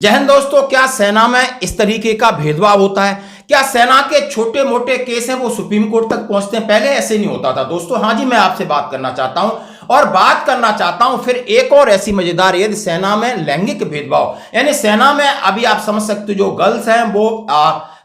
जय हिंद दोस्तों, क्या सेना में इस तरीके का भेदभाव होता है? क्या सेना के छोटे मोटे केस हैं वो सुप्रीम कोर्ट तक पहुंचते हैं? पहले ऐसे नहीं होता था दोस्तों। हाँ जी, मैं आपसे बात करना चाहता हूं और बात करना चाहता हूं फिर एक और ऐसी मजेदार, यदि सेना में लैंगिक भेदभाव, यानी सेना में अभी आप समझ सकते हो जो गर्ल्स हैं वो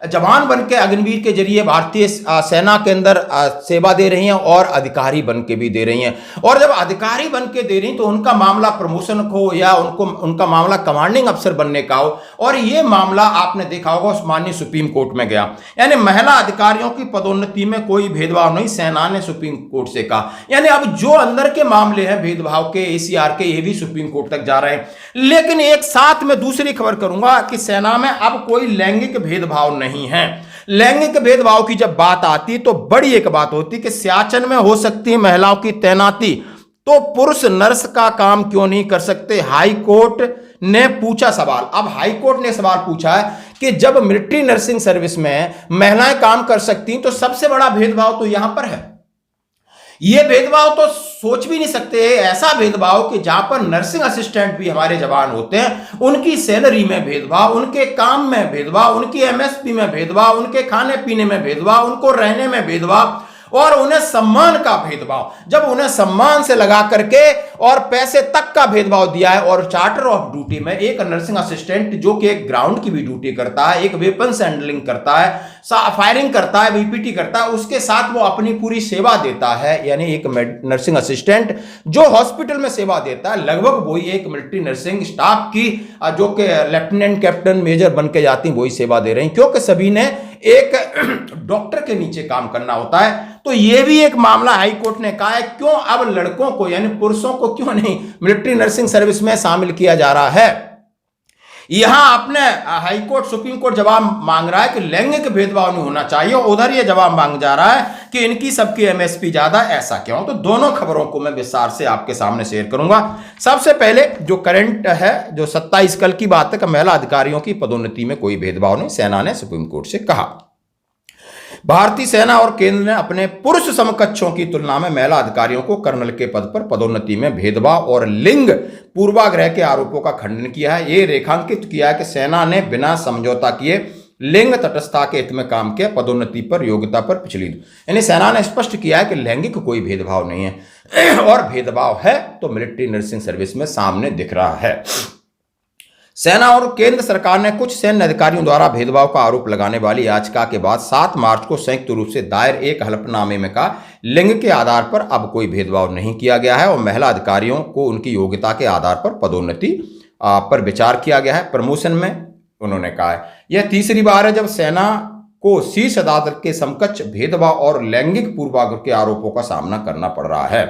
जवान बन के अग्निवीर के जरिए भारतीय सेना के अंदर सेवा दे रही हैं और अधिकारी बन के भी दे रही हैं। और जब अधिकारी बन के दे रही तो उनका मामला प्रमोशन हो या उनका मामला कमांडिंग अफसर बनने का हो, और ये मामला आपने देखा होगा उस माननीय सुप्रीम कोर्ट में गया। यानी महिला अधिकारियों की पदोन्नति में कोई भेदभाव नहीं, सेना ने सुप्रीम कोर्ट से कहा। यानी अब जो अंदर के मामले हैं भेदभाव के, एसीआर के, ये भी सुप्रीम कोर्ट तक जा रहे हैं। लेकिन एक साथ में दूसरी खबर करूंगा कि सेना में अब कोई लैंगिक भेदभाव नहीं है। लैंगिक भेदभाव की जब बात आती तो बड़ी एक बात होती कि सियाचिन में हो सकती है महिलाओं की तैनाती, तो पुरुष नर्स का काम क्यों नहीं कर सकते? हाई कोर्ट ने पूछा सवाल। अब हाई कोर्ट ने सवाल पूछा है कि जब मिलिट्री नर्सिंग सर्विस में महिलाएं काम कर सकती तो सबसे बड़ा भेदभाव तो यहां पर है। ये भेदभाव तो सोच भी नहीं सकते, ऐसा भेदभाव कि जहां पर नर्सिंग असिस्टेंट भी हमारे जवान होते हैं, उनकी सैलरी में भेदभाव, उनके काम में भेदभाव, उनकी एमएसपी में भेदभाव, उनके खाने पीने में भेदभाव, उनको रहने में भेदभाव और उन्हें सम्मान का भेदभाव। जब उन्हें सम्मान से लगा करके और पैसे तक का भेदभाव दिया है, और चार्टर ऑफ ड्यूटी में एक नर्सिंग असिस्टेंट जो कि एक ग्राउंड की भी ड्यूटी करता है, एक वेपन्स हैंडलिंग करता है, फायरिंग करता है, वीपीटी करता है, उसके साथ वो अपनी पूरी सेवा देता है। यानी एक नर्सिंग असिस्टेंट जो हॉस्पिटल में सेवा देता है, लगभग वही एक मिलिट्री नर्सिंग स्टाफ की जो कि लेफ्टिनेंट कैप्टन मेजर बन के जाती वही सेवा दे रही, क्योंकि सभी ने एक डॉक्टर के नीचे काम करना होता है। तो यह भी एक मामला हाई कोर्ट ने कहा है, क्यों अब लड़कों को यानी पुरुषों को क्यों नहीं मिलिट्री नर्सिंग सर्विस में शामिल किया जा रहा है? यहां अपने हाई कोर्ट, सुप्रीम कोर्ट जवाब मांग रहा है कि लैंगिक भेदभाव नहीं होना चाहिए, उधर ये जवाब मांग जा रहा है कि इनकी सबकी एमएसपी ज्यादा, ऐसा क्यों? तो दोनों खबरों को मैं विस्तार से आपके सामने शेयर करूंगा। सबसे पहले जो करंट है, जो 27 कल की बात है कि महिला अधिकारियों की पदोन्नति में कोई भेदभाव नहीं, सेना ने सुप्रीम कोर्ट से कहा। भारतीय सेना और केंद्र ने अपने पुरुष समकक्षों की तुलना में महिला अधिकारियों को कर्नल के पद पर पदोन्नति में भेदभाव और लिंग पूर्वाग्रह के आरोपों का खंडन किया है। ये रेखांकित किया है कि सेना ने बिना समझौता किए लिंग तटस्थता के हित में काम किया, पदोन्नति पर, योग्यता पर पिछली। यानी सेना ने स्पष्ट किया है कि लैंगिक कोई भेदभाव नहीं है, और भेदभाव है तो मिलिट्री नर्सिंग सर्विस में सामने दिख रहा है। सेना और केंद्र सरकार ने कुछ सैन्य अधिकारियों द्वारा भेदभाव का आरोप लगाने वाली याचिका के बाद 7 मार्च को संयुक्त रूप से दायर एक हलफनामे में कहा, लिंग के आधार पर अब कोई भेदभाव नहीं किया गया है और महिला अधिकारियों को उनकी योग्यता के आधार पर पदोन्नति पर विचार किया गया है। प्रमोशन में उन्होंने कहा है यह तीसरी बार है जब सेना को शीर्ष अदालत के समकक्ष भेदभाव और लैंगिक पूर्वाग्रह के आरोपों का सामना करना पड़ रहा है।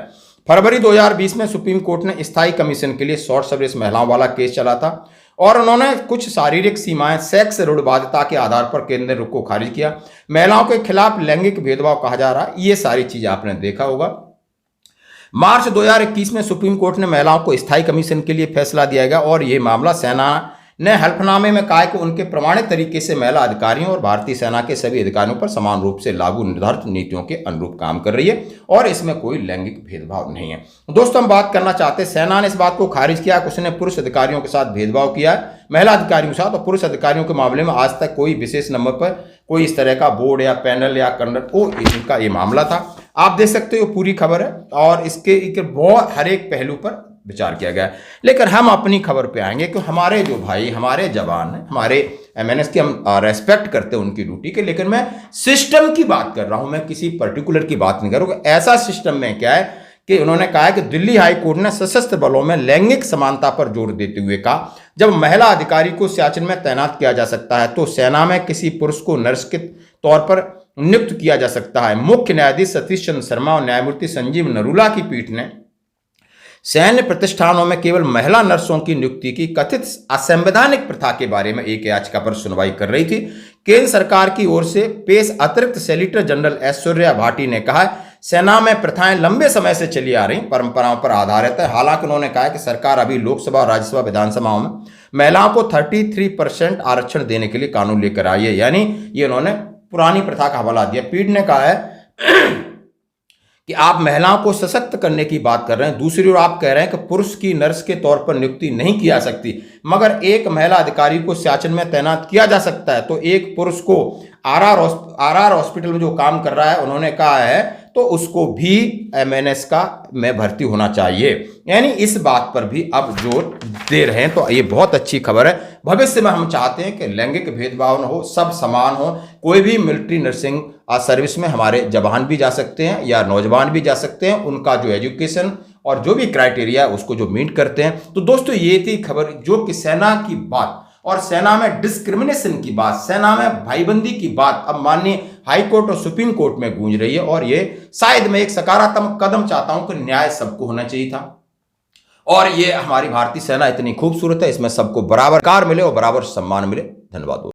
फरवरी 2020 में सुप्रीम कोर्ट ने स्थायी कमीशन के लिए शॉर्ट सर्विस महिलाओं वाला केस चला था और उन्होंने कुछ शारीरिक सीमाएं, सेक्स रूढ़वादिता के आधार पर केंद्र रुख को खारिज किया। महिलाओं के खिलाफ लैंगिक भेदभाव कहा जा रहा है, ये सारी चीजें आपने देखा होगा। मार्च 2021 में सुप्रीम कोर्ट ने महिलाओं को स्थायी कमीशन के लिए फैसला दिया गया और यह मामला सेना ने हल्फनामे में कहा कि उनके प्रमाणित तरीके से महिला अधिकारियों और भारतीय सेना के सभी अधिकारियों पर समान रूप से लागू निर्धारित नीतियों के अनुरूप काम कर रही है और इसमें कोई लैंगिक भेदभाव नहीं है। दोस्तों, हम बात करना चाहते हैं, सेना ने इस बात को खारिज किया कि उसने पुरुष अधिकारियों के साथ भेदभाव किया है, महिला अधिकारियों के साथ, और पुरुष अधिकारियों के मामले में आज तक कोई विशेष नंबर पर कोई इस तरह का बोर्ड या पैनल या कर्नल इनका ये मामला था। आप देख सकते हो पूरी खबर है और इसके बहुत हर एक पहलू पर विचार किया गया है। लेकिन हम अपनी खबर पे आएंगे कि हमारे जो भाई, हमारे जवान हैं, हमारे एमएनएस की हम रेस्पेक्ट करते हैं उनकी ड्यूटी के, लेकिन मैं सिस्टम की बात कर रहा हूं, मैं किसी पर्टिकुलर की बात नहीं करूंगा। ऐसा सिस्टम में क्या है कि उन्होंने कहा है कि दिल्ली हाई कोर्ट ने सशस्त्र बलों में लैंगिक समानता पर जोर देते हुए कहा, जब महिला अधिकारी को सियाचिन में तैनात किया जा सकता है तो सेना में किसी पुरुष को नर्स के तौर पर नियुक्त किया जा सकता है। मुख्य न्यायाधीश सतीश चंद्र शर्मा और न्यायमूर्ति संजीव नरूला की पीठ ने सैन्य प्रतिष्ठानों में केवल महिला नर्सों की नियुक्ति की कथित असंवैधानिक प्रथा के बारे में एक याचिका पर सुनवाई कर रही थी। केंद्र सरकार की ओर से पेश अतिरिक्त सॉलिसिटर जनरल ऐश्वर्या भाटी ने कहा, सेना में प्रथाएं लंबे समय से चली आ रही परंपराओं पर आधारित है। हालांकि उन्होंने कहा कि सरकार अभी लोकसभा और राज्यसभा विधानसभाओं में महिलाओं को 33% आरक्षण देने के लिए कानून लेकर आई है। यानी ये उन्होंने पुरानी प्रथा का हवाला दिया। पीठ ने कहा है कि आप महिलाओं को सशक्त करने की बात कर रहे हैं, दूसरी ओर आप कह रहे हैं कि पुरुष की नर्स के तौर पर नियुक्ति नहीं की जा सकती, मगर एक महिला अधिकारी को सियाचिन में तैनात किया जा सकता है। तो एक पुरुष को आरआर हॉस्पिटल में जो काम कर रहा है, उन्होंने कहा है तो उसको भी एमएनएस का में भर्ती होना चाहिए। यानी इस बात पर भी अब जोर दे रहे हैं। तो ये बहुत अच्छी खबर है। भविष्य में हम चाहते हैं कि लैंगिक भेदभाव न हो, सब समान हो। कोई भी मिलिट्री नर्सिंग सर्विस में हमारे जवान भी जा सकते हैं या नौजवान भी जा सकते हैं, उनका जो एजुकेशन और जो भी क्राइटेरिया है उसको जो मीट करते हैं। तो दोस्तों ये थी खबर जो कि सेना की बात और सेना में डिस्क्रिमिनेशन की बात, सेना में भाईबंदी की बात अब माननीय हाई कोर्ट और सुप्रीम कोर्ट में गूंज रही है। और ये शायद मैं एक सकारात्मक कदम चाहता हूं कि न्याय सबको होना चाहिए था। और ये हमारी भारतीय सेना इतनी खूबसूरत है, इसमें सबको बराबर कार मिले और बराबर सम्मान मिले। धन्यवाद।